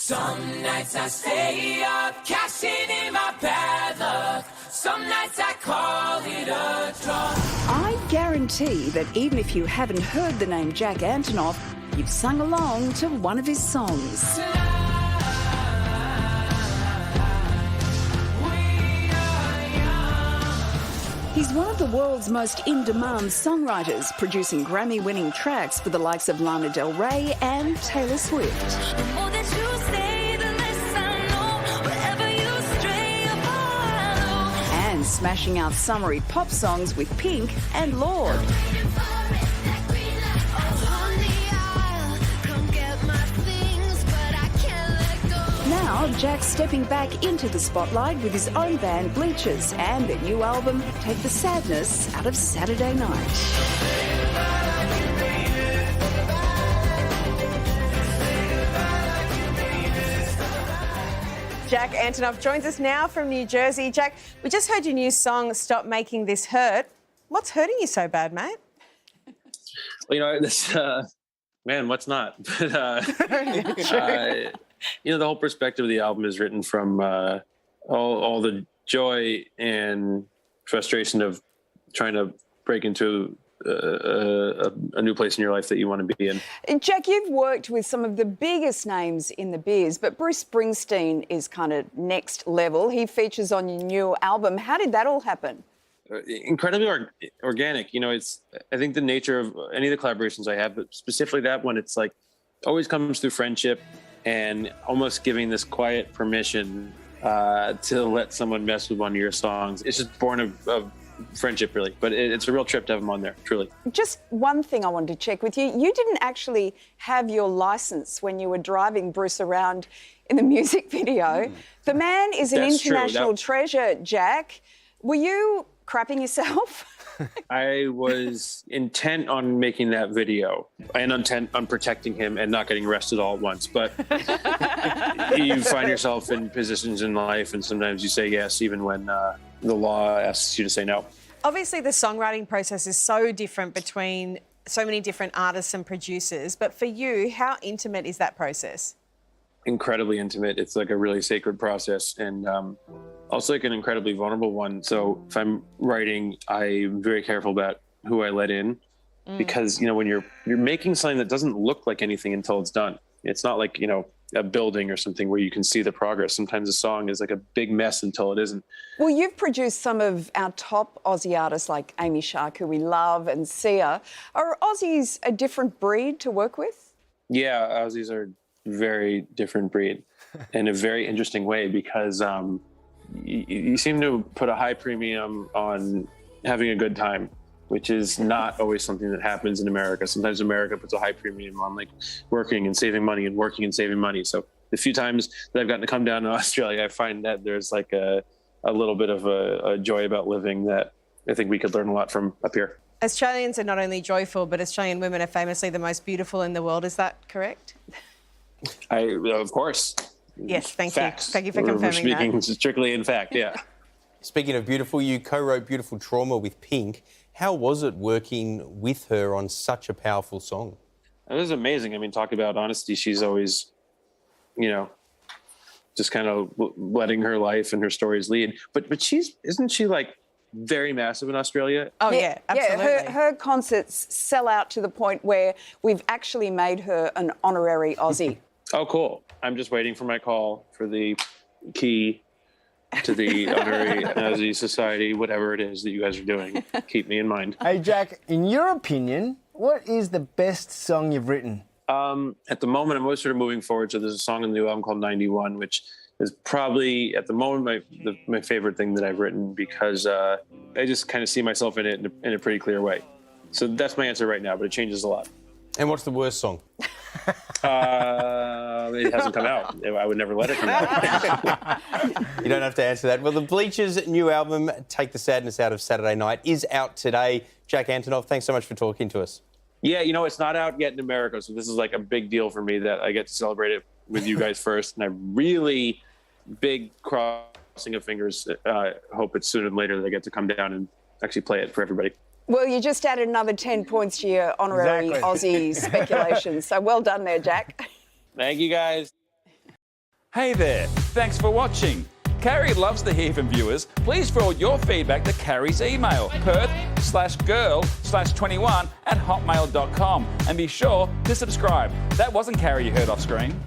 Some nights I stay up, cashing in my bad luck. Some nights I call it a draw. I guarantee that even if you haven't heard the name Jack Antonoff, you've sung along to one of his songs. He's one of the world's most in-demand songwriters, producing Grammy-winning tracks for the likes of Lana Del Rey and Taylor Swift. The more that you say, the less I know. Wherever you stray, I follow. And smashing out summery pop songs with Pink and Lord. Now, Jack's stepping back into the spotlight with his own band, Bleachers, and their new album, Take the Sadness Out of Saturday Night. Jack Antonoff joins us now from New Jersey. Jack, we just heard your new song, Stop Making This Hurt. What's hurting you so bad, mate? Well, you know, this, man, what's not? But, you know, the whole perspective of the album is written from all the joy and frustration of trying to break into a new place in your life that you want to be in. Jack, you've worked with some of the biggest names in the biz, but Bruce Springsteen is kind of next level. He features on your new album. How did that all happen? Incredibly organic. You know, it's, I think the nature of any of the collaborations I have, but specifically that one, it's like always comes through friendship and almost giving this quiet permission to let someone mess with one of your songs. It's just born of friendship, really. But it's a real trip to have them on there, truly. Just one thing I wanted to check with you. You didn't actually have your license when you were driving Bruce around in the music video. The man is an international treasure, Jack. Were you crapping yourself? I was intent on making that video and intent on protecting him and not getting arrested all at once. But you find yourself in positions in life and sometimes you say yes, even when the law asks you to say no. Obviously, the songwriting process is so different between so many different artists and producers. But for you, how intimate is that process? Incredibly intimate. It's like a really sacred process and also like an incredibly vulnerable one. So if I'm writing, I'm very careful about who I let in because, you know, when you're making something that doesn't look like anything until it's done. It's not like, you know, a building or something where you can see the progress. Sometimes a song is like a big mess until it isn't. Well, you've produced some of our top Aussie artists like Amy Shark, who we love, and Sia. Are Aussies a different breed to work with? Yeah, Aussies are very different breed in a very interesting way because you seem to put a high premium on having a good time, which is not always something that happens in America. Sometimes America puts a high premium on like working and saving money and working and saving money. So the few times that I've gotten to come down to Australia, I find that there's like a little bit of a joy about living that I think we could learn a lot from up here. Australians are not only joyful, but Australian women are famously the most beautiful in the world. Is that correct? Of course. Yes, thank Facts. you. Thank you for confirming We're speaking strictly in fact, yeah. Speaking of beautiful, you co-wrote Beautiful Trauma with Pink. How was it working with her on such a powerful song? It was amazing. I mean, talk about honesty. She's always, you know, just kind of letting her life and her stories lead. But isn't she like very massive in Australia? Oh, yeah, absolutely. Yeah, her concerts sell out to the point where we've actually made her an honorary Aussie. Oh, cool. I'm just waiting for my call for the key to the honorary Aussie society, whatever it is that you guys are doing. Keep me in mind. Hey, Jack, in your opinion, what is the best song you've written? At the moment, I'm always sort of moving forward. So there's a song in the new album called 91, which is probably, at the moment, my favorite thing that I've written because I just kind of see myself in it in a pretty clear way. So that's my answer right now, but it changes a lot. And what's the worst song? It hasn't come out. I would never let it come out. You don't have to answer that. Well, the Bleachers' new album, Take the Sadness Out of Saturday Night, is out today. Jack Antonoff, thanks so much for talking to us. Yeah, you know, it's not out yet in America, so this is like a big deal for me that I get to celebrate it with you guys first. And I really, big crossing of fingers, hope it's sooner than later that I get to come down and actually play it for everybody. Well, you just added another 10 points to your honorary Aussie speculation. So well done there, Jack. Thank you, guys. Hey there, thanks for watching. Carrie loves to hear from viewers. Please forward your feedback to Carrie's email, perth/girl/21@hotmail.com. And be sure to subscribe. That wasn't Carrie you heard off screen.